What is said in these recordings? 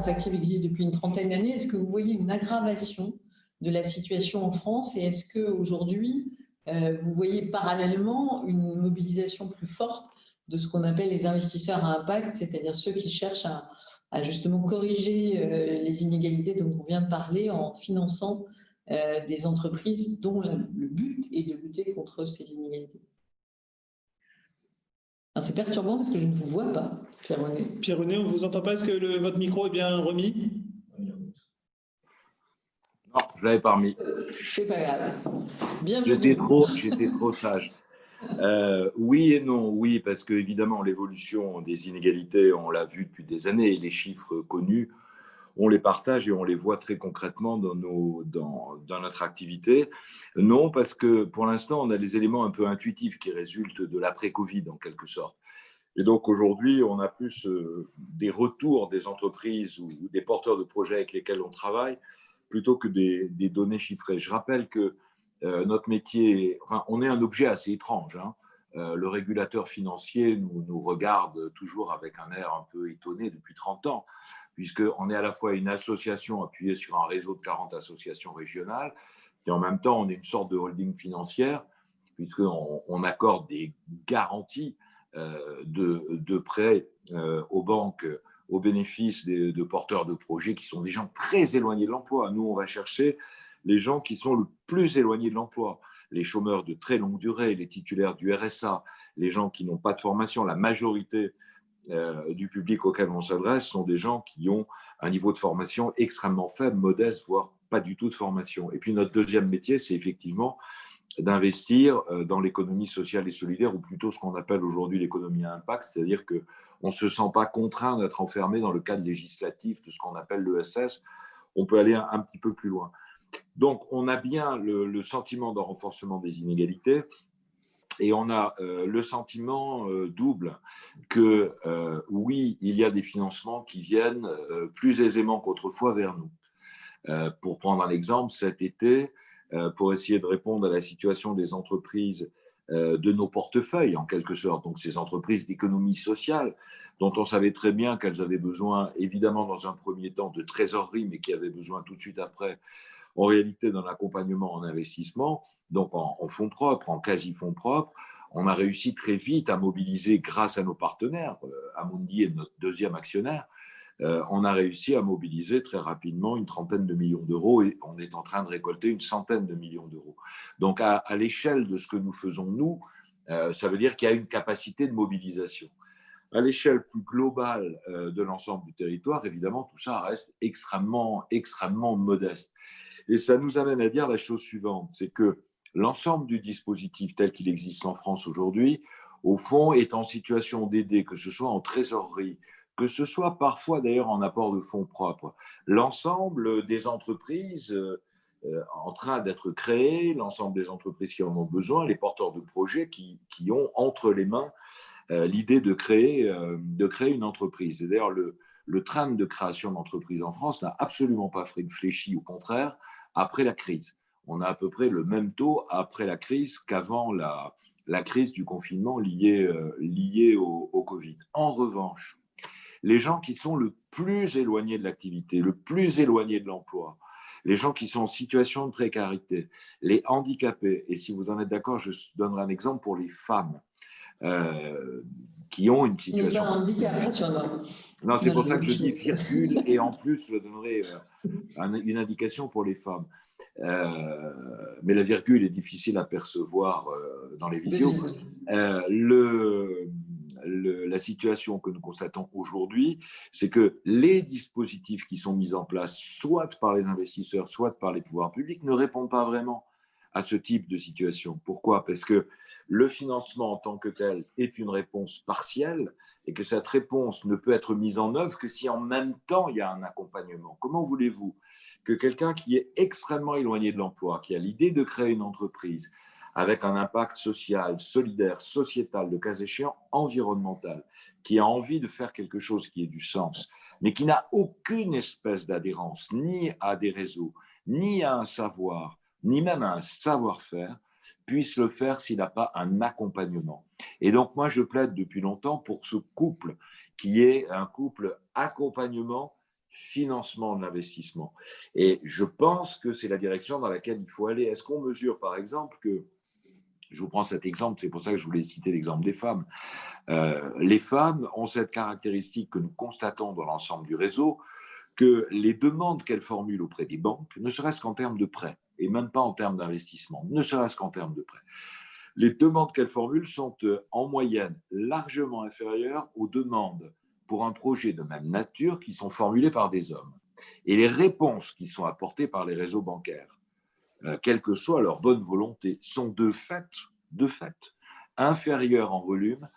France Active existe depuis une trentaine d'années. Est-ce que vous voyez une aggravation de la situation en France et est-ce qu'aujourd'hui, vous voyez parallèlement une mobilisation plus forte de ce qu'on appelle les investisseurs à impact, c'est-à-dire ceux qui cherchent à justement corriger les inégalités dont on vient de parler en finançant des entreprises dont le but est de lutter contre ces inégalités? C'est perturbant parce que je ne vous vois pas, Pierre-René. Pierre-René, on ne vous entend pas. Est-ce que votre micro est bien remis? Non, je ne l'avais pas remis. C'est pas grave. J'étais trop sage. Oui et non. Oui, parce qu'évidemment, l'évolution des inégalités, on l'a vu depuis des années, et les chiffres connus, on les partage et on les voit très concrètement dans notre activité. Non, parce que pour l'instant, on a les éléments un peu intuitifs qui résultent de l'après-Covid, en quelque sorte. Et donc aujourd'hui, on a plus des retours des entreprises ou des porteurs de projets avec lesquels on travaille, plutôt que des données chiffrées. Je rappelle que notre métier, enfin, on est un objet assez étrange, hein. Le régulateur financier nous regarde toujours avec un air un peu étonné depuis 30 ans, puisqu'on est à la fois une association appuyée sur un réseau de 40 associations régionales, et en même temps, on est une sorte de holding financière, puisqu'on accorde des garanties de prêts aux banques au bénéfice de porteurs de projets qui sont des gens très éloignés de l'emploi. Nous, on va chercher les gens qui sont le plus éloignés de l'emploi, les chômeurs de très longue durée, les titulaires du RSA, les gens qui n'ont pas de formation. La majorité du public auquel on s'adresse sont des gens qui ont un niveau de formation extrêmement faible, modeste, voire pas du tout de formation. Et puis notre deuxième métier, c'est effectivement d'investir dans l'économie sociale et solidaire, ou plutôt ce qu'on appelle aujourd'hui l'économie à impact, c'est-à-dire qu'on ne se sent pas contraint d'être enfermé dans le cadre législatif de ce qu'on appelle l'ESS. On peut aller un petit peu plus loin. Donc, on a bien le sentiment de renforcement des inégalités et on a le sentiment double que, oui, il y a des financements qui viennent plus aisément qu'autrefois vers nous. Pour prendre un exemple, cet été, pour essayer de répondre à la situation des entreprises de nos portefeuilles, en quelque sorte, donc ces entreprises d'économie sociale, dont on savait très bien qu'elles avaient besoin, évidemment, dans un premier temps, de trésorerie, mais qui avaient besoin tout de suite après, en réalité, d'un accompagnement en investissement, donc en fonds propres, en quasi-fonds propres. On a réussi très vite à mobiliser, grâce à nos partenaires, Amundi est notre deuxième actionnaire, on a réussi à mobiliser très rapidement une trentaine de millions d'euros et on est en train de récolter une centaine de millions d'euros. Donc, à l'échelle de ce que nous faisons, nous, ça veut dire qu'il y a une capacité de mobilisation. À l'échelle plus globale de l'ensemble du territoire, évidemment, tout ça reste extrêmement, extrêmement modeste. Et ça nous amène à dire la chose suivante, c'est que l'ensemble du dispositif tel qu'il existe en France aujourd'hui, au fond, est en situation d'aider, que ce soit en trésorerie, que ce soit parfois d'ailleurs en apport de fonds propres, l'ensemble des entreprises en train d'être créées, l'ensemble des entreprises qui en ont besoin, les porteurs de projets qui ont entre les mains l'idée de créer une entreprise. Et d'ailleurs, le train de création d'entreprises en France n'a absolument pas fléchi, au contraire, après la crise. On a à peu près le même taux après la crise qu'avant la crise du confinement liée au Covid. En revanche, les gens qui sont le plus éloignés de l'activité, le plus éloignés de l'emploi, les gens qui sont en situation de précarité, les handicapés, et si vous en êtes d'accord, je donnerai un exemple pour les femmes qui ont une situation… Il n'y a pas un handicap, rassurez-moi. Non, c'est pour ça que je dis virgule, et en plus, je donnerai une indication pour les femmes. Mais la virgule est difficile à percevoir dans les visios. La situation que nous constatons aujourd'hui, c'est que les dispositifs qui sont mis en place, soit par les investisseurs, soit par les pouvoirs publics, ne répondent pas vraiment à ce type de situation. Pourquoi? Parce que le financement en tant que tel est une réponse partielle et que cette réponse ne peut être mise en œuvre que si en même temps il y a un accompagnement. Comment voulez-vous que quelqu'un qui est extrêmement éloigné de l'emploi, qui a l'idée de créer une entreprise avec un impact social, solidaire, sociétal, le cas échéant environnemental, qui a envie de faire quelque chose qui ait du sens, mais qui n'a aucune espèce d'adhérence ni à des réseaux, ni à un savoir, ni même à un savoir-faire, puisse le faire s'il n'a pas un accompagnement. Et donc, moi, je plaide depuis longtemps pour ce couple qui est un couple accompagnement financement de l'investissement. Et je pense que c'est la direction dans laquelle il faut aller. Est-ce qu'on mesure, par exemple, que, je vous prends cet exemple, c'est pour ça que je voulais citer l'exemple des femmes, les femmes ont cette caractéristique que nous constatons dans l'ensemble du réseau, que les demandes qu'elles formulent auprès des banques, ne serait-ce qu'en termes de prêts, et même pas en termes d'investissement, ne serait-ce qu'en termes de prêts, les demandes qu'elles formulent sont en moyenne largement inférieures aux demandes pour un projet de même nature qui sont formulées par des hommes. Et les réponses qui sont apportées par les réseaux bancaires, quelle que soit leur bonne volonté, sont de fait inférieures en volume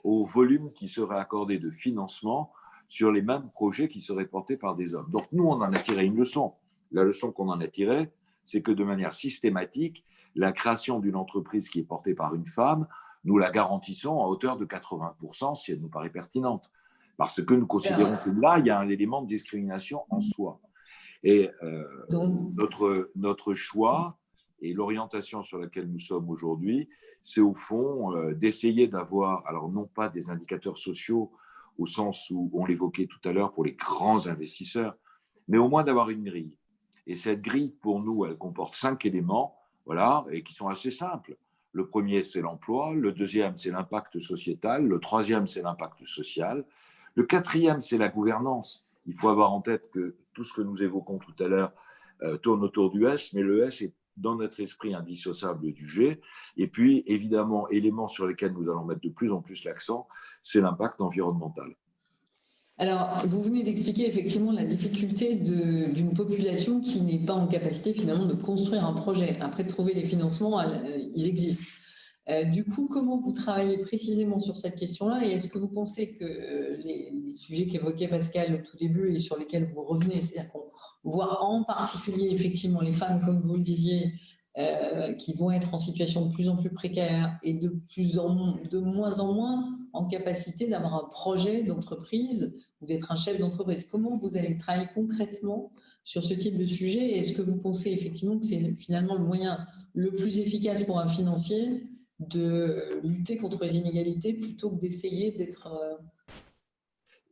au volume qui serait accordé de financement sur les mêmes projets qui seraient portés par des hommes. Donc nous, on en a tiré une leçon. La leçon qu'on en a tirée, c'est que de manière systématique, la création d'une entreprise qui est portée par une femme, nous la garantissons à hauteur de 80% si elle nous paraît pertinente. Parce que nous considérons que là, il y a un élément de discrimination en soi. Et notre choix et l'orientation sur laquelle nous sommes aujourd'hui, c'est au fond d'essayer d'avoir, alors non pas des indicateurs sociaux au sens où on l'évoquait tout à l'heure pour les grands investisseurs, mais au moins d'avoir une grille. Et cette grille, pour nous, elle comporte 5 éléments, voilà, et qui sont assez simples. Le premier, c'est l'emploi. Le deuxième, c'est l'impact sociétal. Le troisième, c'est l'impact social. Le quatrième, c'est la gouvernance. Il faut avoir en tête que tout ce que nous évoquons tout à l'heure tourne autour du S, mais le S est dans notre esprit indissociable du G. Et puis, évidemment, élément sur lesquels nous allons mettre de plus en plus l'accent, c'est l'impact environnemental. Alors, vous venez d'expliquer effectivement la difficulté d'une population qui n'est pas en capacité finalement de construire un projet. Après, trouver les financements, ils existent. Du coup, comment vous travaillez précisément sur cette question-là et est-ce que vous pensez que les sujets qu'évoquait Pascal au tout début et sur lesquels vous revenez, c'est-à-dire qu'on voit en particulier effectivement les femmes, comme vous le disiez, qui vont être en situation de plus en plus précaire et de moins en moins en capacité d'avoir un projet d'entreprise ou d'être un chef d'entreprise. Comment vous allez travailler concrètement sur ce type de sujet? Est-ce que vous pensez effectivement que c'est finalement le moyen le plus efficace pour un financier de lutter contre les inégalités plutôt que d'essayer d'être...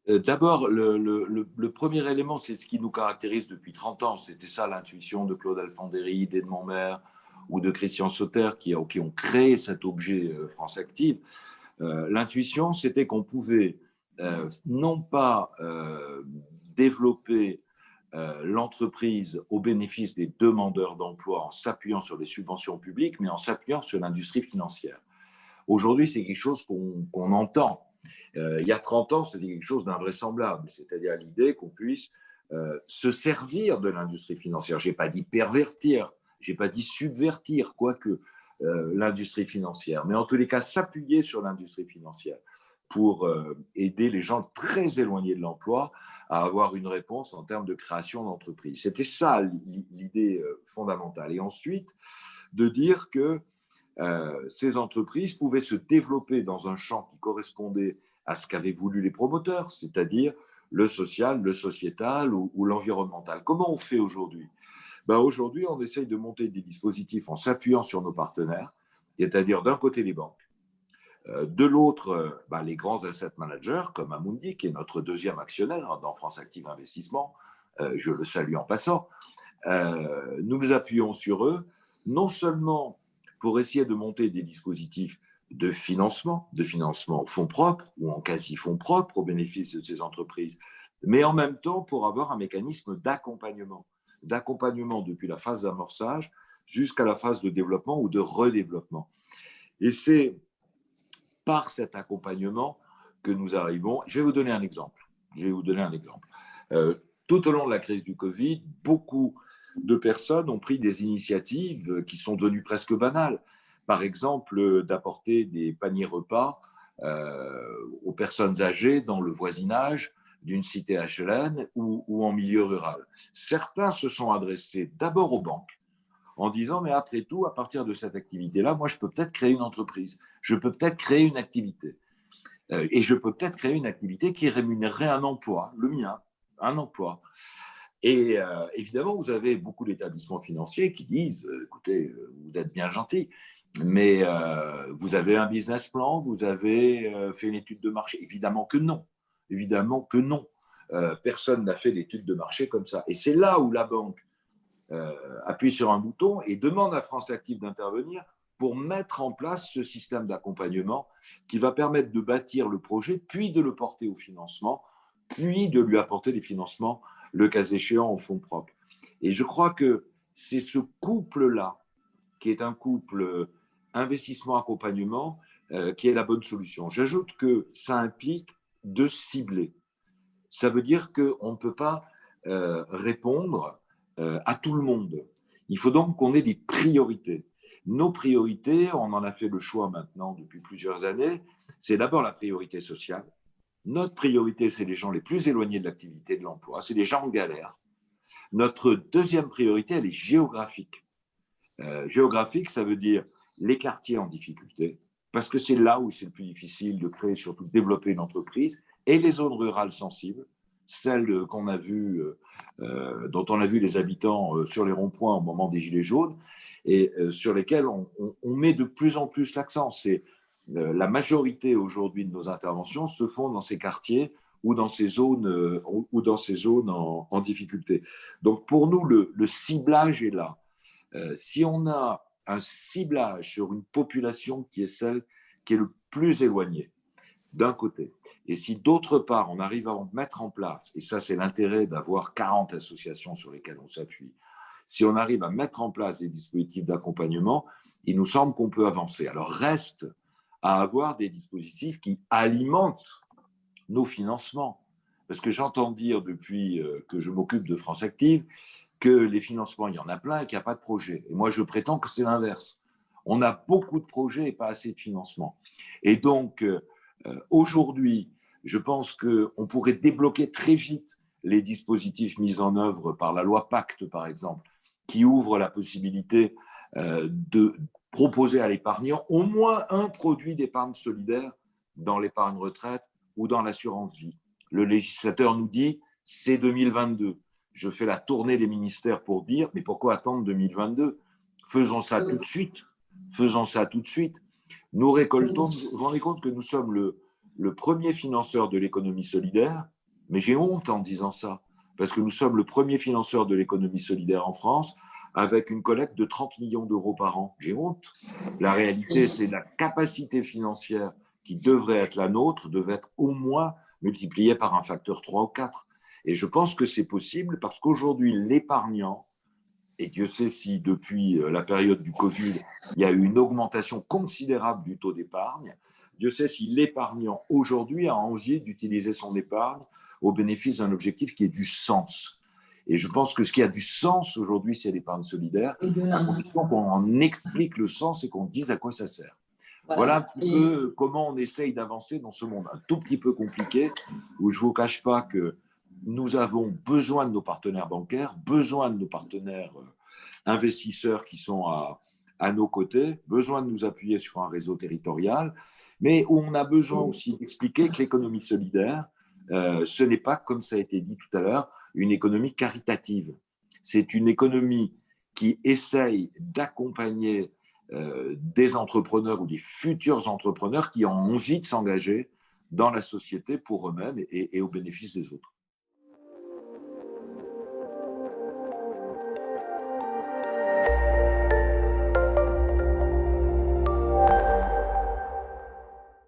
D'abord, le premier élément, c'est ce qui nous caractérise depuis 30 ans. C'était ça l'intuition de Claude Alfandéry, d'Edmond Maire ou de Christian Sauter qui ont créé cet objet France Active. L'intuition, c'était qu'on pouvait non pas développer l'entreprise au bénéfice des demandeurs d'emploi en s'appuyant sur les subventions publiques, mais en s'appuyant sur l'industrie financière. Aujourd'hui, c'est quelque chose qu'on entend. Il y a 30 ans, c'était quelque chose d'invraisemblable, c'est-à-dire l'idée qu'on puisse se servir de l'industrie financière. Je n'ai pas dit pervertir, je n'ai pas dit subvertir, quoique l'industrie financière, mais en tous les cas s'appuyer sur l'industrie financière pour aider les gens très éloignés de l'emploi à avoir une réponse en termes de création d'entreprise. C'était ça l'idée fondamentale. Et ensuite, de dire que ces entreprises pouvaient se développer dans un champ qui correspondait à ce qu'avaient voulu les promoteurs, c'est-à-dire le social, le sociétal ou l'environnemental. Comment on fait aujourd'hui ? Aujourd'hui, on essaye de monter des dispositifs en s'appuyant sur nos partenaires, c'est-à-dire d'un côté les banques, de l'autre les grands asset managers comme Amundi, qui est notre deuxième actionnaire dans France Active Investissement, je le salue en passant. Nous nous appuyons sur eux, non seulement pour essayer de monter des dispositifs de financement en fonds propres ou en quasi-fonds propres au bénéfice de ces entreprises, mais en même temps pour avoir un mécanisme d'accompagnement depuis la phase d'amorçage jusqu'à la phase de développement ou de redéveloppement. Et c'est par cet accompagnement que nous arrivons. Je vais vous donner un exemple. Tout au long de la crise du Covid, beaucoup de personnes ont pris des initiatives qui sont devenues presque banales. Par exemple, d'apporter des paniers repas aux personnes âgées dans le voisinage d'une cité HLM ou en milieu rural. Certains se sont adressés d'abord aux banques en disant, mais après tout, à partir de cette activité-là, moi, je peux peut-être créer une entreprise, je peux peut-être créer une activité. Et je peux peut-être créer une activité qui rémunérerait un emploi, le mien, un emploi. Et évidemment, vous avez beaucoup d'établissements financiers qui disent, écoutez, vous êtes bien gentil, mais vous avez un business plan, vous avez fait une étude de marché. Évidemment que non. personne n'a fait d'études de marché comme ça. Et c'est là où la banque appuie sur un bouton et demande à France Active d'intervenir pour mettre en place ce système d'accompagnement qui va permettre de bâtir le projet, puis de le porter au financement, puis de lui apporter des financements, le cas échéant, en fonds propres. Et je crois que c'est ce couple-là, qui est un couple investissement-accompagnement, qui est la bonne solution. J'ajoute que ça implique de cibler. Ça veut dire qu'on ne peut pas répondre à tout le monde. Il faut donc qu'on ait des priorités. Nos priorités, on en a fait le choix maintenant depuis plusieurs années, c'est d'abord la priorité sociale. Notre priorité, c'est les gens les plus éloignés de l'activité de l'emploi, c'est les gens en galère. Notre deuxième priorité, elle est géographique. Géographique, ça veut dire les quartiers en difficulté, parce que c'est là où c'est le plus difficile de créer, surtout de développer une entreprise, et les zones rurales sensibles, celles qu'on a vues, dont on a vu les habitants sur les ronds-points au moment des Gilets jaunes, et sur lesquelles on met de plus en plus l'accent. C'est la majorité aujourd'hui de nos interventions se font dans ces quartiers ou dans ces zones, en difficulté. Donc pour nous, le ciblage est là. Si on a un ciblage sur une population qui est celle qui est le plus éloignée, d'un côté, et si d'autre part on arrive à en mettre en place, et ça c'est l'intérêt d'avoir 40 associations sur lesquelles on s'appuie, si on arrive à mettre en place des dispositifs d'accompagnement, il nous semble qu'on peut avancer. Alors reste à avoir des dispositifs qui alimentent nos financements. Parce que j'entends dire depuis que je m'occupe de France Active que les financements, il y en a plein et qu'il n'y a pas de projet. Et moi, je prétends que c'est l'inverse. On a beaucoup de projets et pas assez de financement. Et donc, aujourd'hui, je pense qu'on pourrait débloquer très vite les dispositifs mis en œuvre par la loi Pacte, par exemple, qui ouvre la possibilité de proposer à l'épargnant au moins un produit d'épargne solidaire dans l'épargne retraite ou dans l'assurance vie. Le législateur nous dit c'est 2022. Je fais la tournée des ministères pour dire mais pourquoi attendre 2022 ? Faisons ça tout de suite. Faisons ça tout de suite. Nous récoltons, vous vous rendez compte que nous sommes le premier financeur de l'économie solidaire, mais j'ai honte en disant ça, parce que nous sommes le premier financeur de l'économie solidaire en France, avec une collecte de 30 millions d'euros par an. J'ai honte. La réalité, c'est la capacité financière qui devrait être la nôtre, devrait être au moins multipliée par un facteur 3 ou 4. Et je pense que c'est possible parce qu'aujourd'hui, l'épargnant, et Dieu sait si depuis la période du Covid, il y a eu une augmentation considérable du taux d'épargne, Dieu sait si l'épargnant aujourd'hui a envie d'utiliser son épargne au bénéfice d'un objectif qui ait du sens. Et je pense que ce qui a du sens aujourd'hui, c'est l'épargne solidaire, à condition qu'on en explique le sens et qu'on dise à quoi ça sert. Voilà un petit peu comment on essaye d'avancer dans ce monde un tout petit peu compliqué, où je ne vous cache pas que nous avons besoin de nos partenaires bancaires, besoin de nos partenaires investisseurs qui sont à nos côtés, besoin de nous appuyer sur un réseau territorial, mais où on a besoin aussi d'expliquer que l'économie solidaire, ce n'est pas, comme ça a été dit tout à l'heure, une économie caritative. C'est une économie qui essaye d'accompagner des entrepreneurs ou des futurs entrepreneurs qui ont envie de s'engager dans la société pour eux-mêmes et au bénéfice des autres.